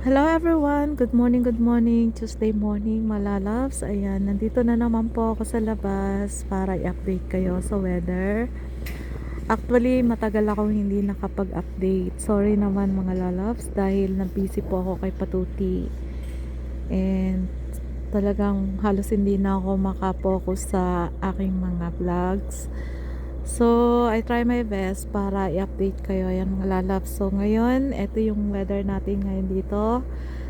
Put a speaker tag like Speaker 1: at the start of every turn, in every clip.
Speaker 1: Hello everyone! Good morning, Tuesday morning, malalabs. Ayan, nandito na naman po ako sa labas para i-update kayo sa weather. Actually, matagal akong hindi nakapag-update. Sorry naman mga lalabs dahil na-busy po ako kay Patuti. And talagang halos hindi na ako makapokus sa aking mga vlogs. So, I try my best para i-update kayo. Ayan mga lalabs. So, ngayon, ito yung weather natin ngayon dito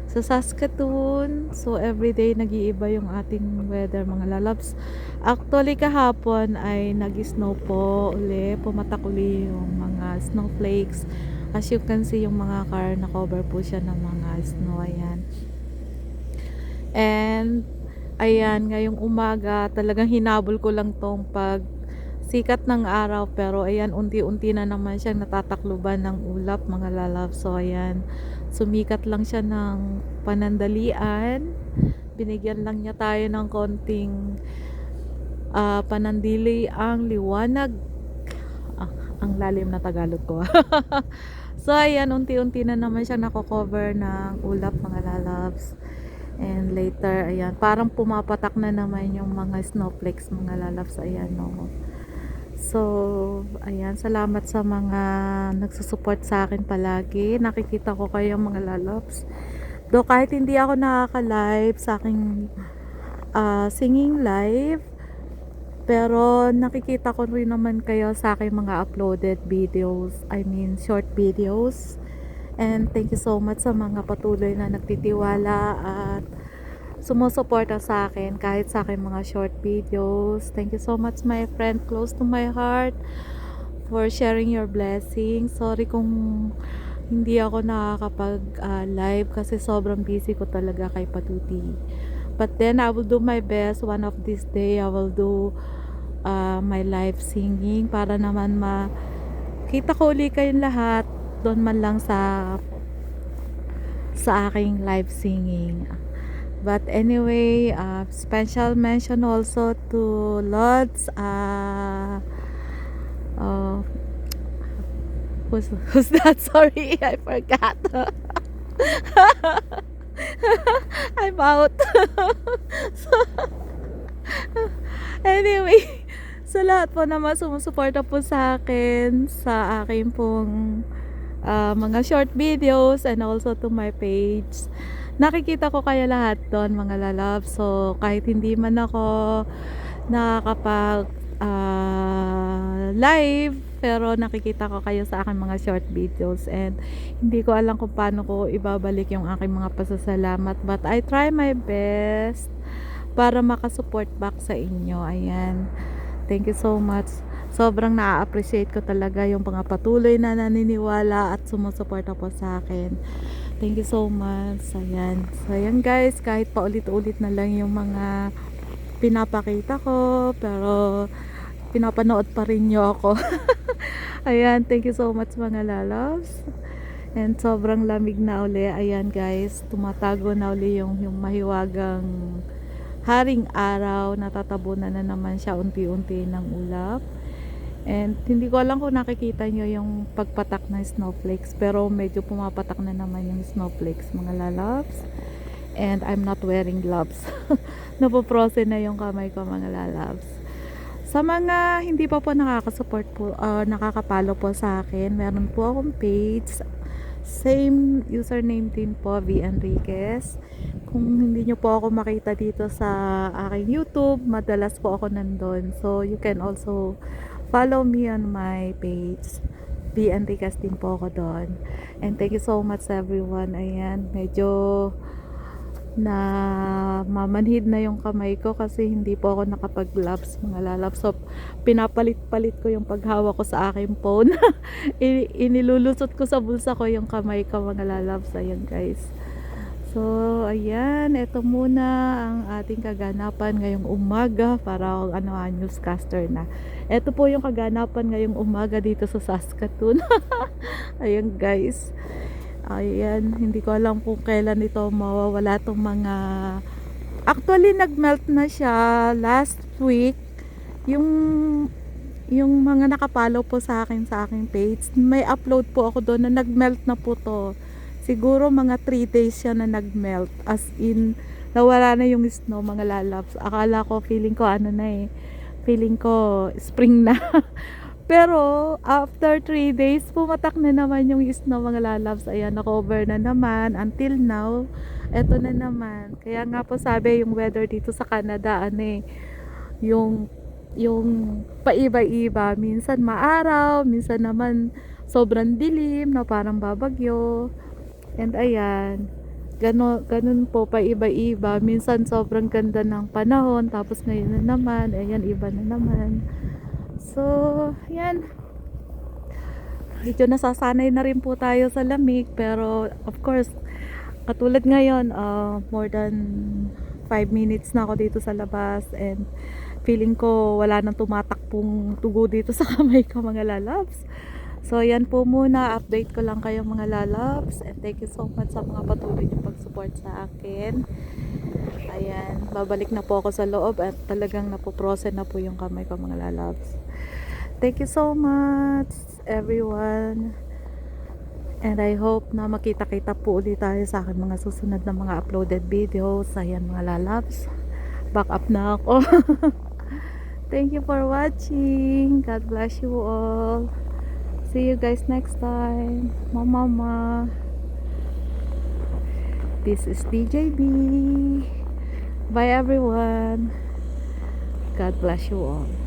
Speaker 1: sa Saskatoon. So, everyday nag-iiba yung ating weather mga lalabs. Actually, kahapon ay nag-snow po uli. Pumatak uli yung mga snowflakes. As you can see, yung mga car na cover po siya ng mga snow. Ayan. And, ayan, ngayong umaga, talagang hinabol ko lang tong pag sikat ng araw, pero ayan, unti-unti na naman siyang natatakluban ng ulap mga lalab. So ayan, sumikat lang siya ng panandalian, binigyan lang niya tayo ng konting panandili ang liwanag. ah, ang lalim na Tagalog ko. So ayan, unti-unti na naman siya nako-cover ng ulap mga lalabs. And later, ayan, parang pumapatak na naman yung mga snowflakes mga lalabs. Ayan, no. So, ayan, salamat sa mga nagsusupport sa akin palagi. Nakikita ko kayo mga lalabs. Do kahit hindi ako nakaka-live sa aking singing live, pero nakikita ko rin naman kayo sa aking mga uploaded videos. I mean, short videos. And thank you so much sa mga patuloy na nagtitiwala at sumusuporta sa akin kahit sa akin mga short videos. Thank you so much my friend, close to my heart, for sharing your blessings. Sorry kung hindi ako nakakapag live kasi sobrang busy ko talaga kay Patuti. But then I will do my best. One of this day I will do my live singing para naman makita ko uli kayong lahat doon man lang sa aking live singing. But anyway, special mention also to Lods. Uh, who's that? Sorry, I forgot. I'm out. So, anyway, sa lahat po naman sumusuporta po sa akin sa akin pong mga short videos and also to my page. Nakikita ko kayo lahat doon mga lalab. So kahit hindi man ako nakakapag live, pero nakikita ko kayo sa aking mga short videos, and hindi ko alam kung paano ko ibabalik yung aking mga pasasalamat, but I try my best para makasupport back sa inyo. Ayan, thank you so much. Sobrang na-appreciate ko talaga yung mga patuloy na naniniwala at sumusuporta po sa akin. Thank you so much. Ayan. So ayan guys, kahit paulit-ulit na lang yung mga pinapakita ko, pero pinapanood pa rin nyo ako. Ayan, thank you so much mga lalabs. And sobrang lamig na uli. Ayan guys, tumatago na uli yung mahiwagang haring araw. Natatabunan na naman siya unti-unti ng ulap. And hindi ko alam kung nakikita nyo yung pagpatak ng snowflakes, pero medyo pumapatak na naman yung snowflakes mga lalabs. And I'm not wearing gloves. Napoprose na yung kamay ko mga lalabs. Sa mga hindi pa po nakakasupport po, nakakapalo po sa akin, meron po akong page. Same username din po, V. Enriquez. Kung hindi nyo po ako makita dito sa aking YouTube, madalas po ako nandun. So you can also follow me on my page. V. Enriquez din po ako doon. And thank you so much everyone. Ayan, medyo na mamanhid na yung kamay ko kasi hindi po ako nakapag gloves mga lalabs. So pinapalit-palit ko yung paghawak ko sa aking phone. Inilulusot ko sa bulsa ko yung kamay ko mga lalabs. Ayan guys. So ayan, ito muna ang ating kaganapan ngayong umaga para akong newscaster na. Ito po yung kaganapan ngayong umaga dito sa Saskatoon. Ayan guys. Ayan, hindi ko alam kung kailan ito mawawala tong mga, actually nagmelt na siya last week. Yung mga nakapollow po sa akin sa aking page, may upload po ako doon na nagmelt na po to Siguro mga 3 days siya na nagmelt. As in, nawala na yung snow mga lalabs. Akala ko, feeling ko ano na eh. Feeling ko spring na. Pero after 3 days, pumatak na naman yung snow mga lalabs. Ayan, na-cover na naman. Until now, eto na naman. Kaya nga po sabi yung weather dito sa Canada, ano eh, yung paiba-iba. Minsan maaraw, minsan naman sobrang dilim na parang babagyo. And ayan, ganun po paiba-iba. Minsan sobrang ganda ng panahon, tapos ngayon na naman, ayan, iba na naman. So, yan. Medyo nasasanay na rin po tayo sa lamig, pero of course, katulad ngayon, more than 5 minutes na ako dito sa labas, and feeling ko wala nang tumatakpong tugo dito sa kamay ko mga lalabs. So yan po muna, update ko lang kayo mga lalabs, and thank you so much sa mga patuloy niyong pag-support sa akin. Ayan, babalik na po ako sa loob at talagang napoprosen na po yung kamay ko mga lalabs. Thank you so much everyone, and I hope na makita-kita po ulit tayo sa akin mga susunod na mga uploaded videos. Ayan mga lalabs, back up na ako. Thank you for watching. God bless you all. See you guys next time. Mama. This is DJB. Bye everyone. God bless you all.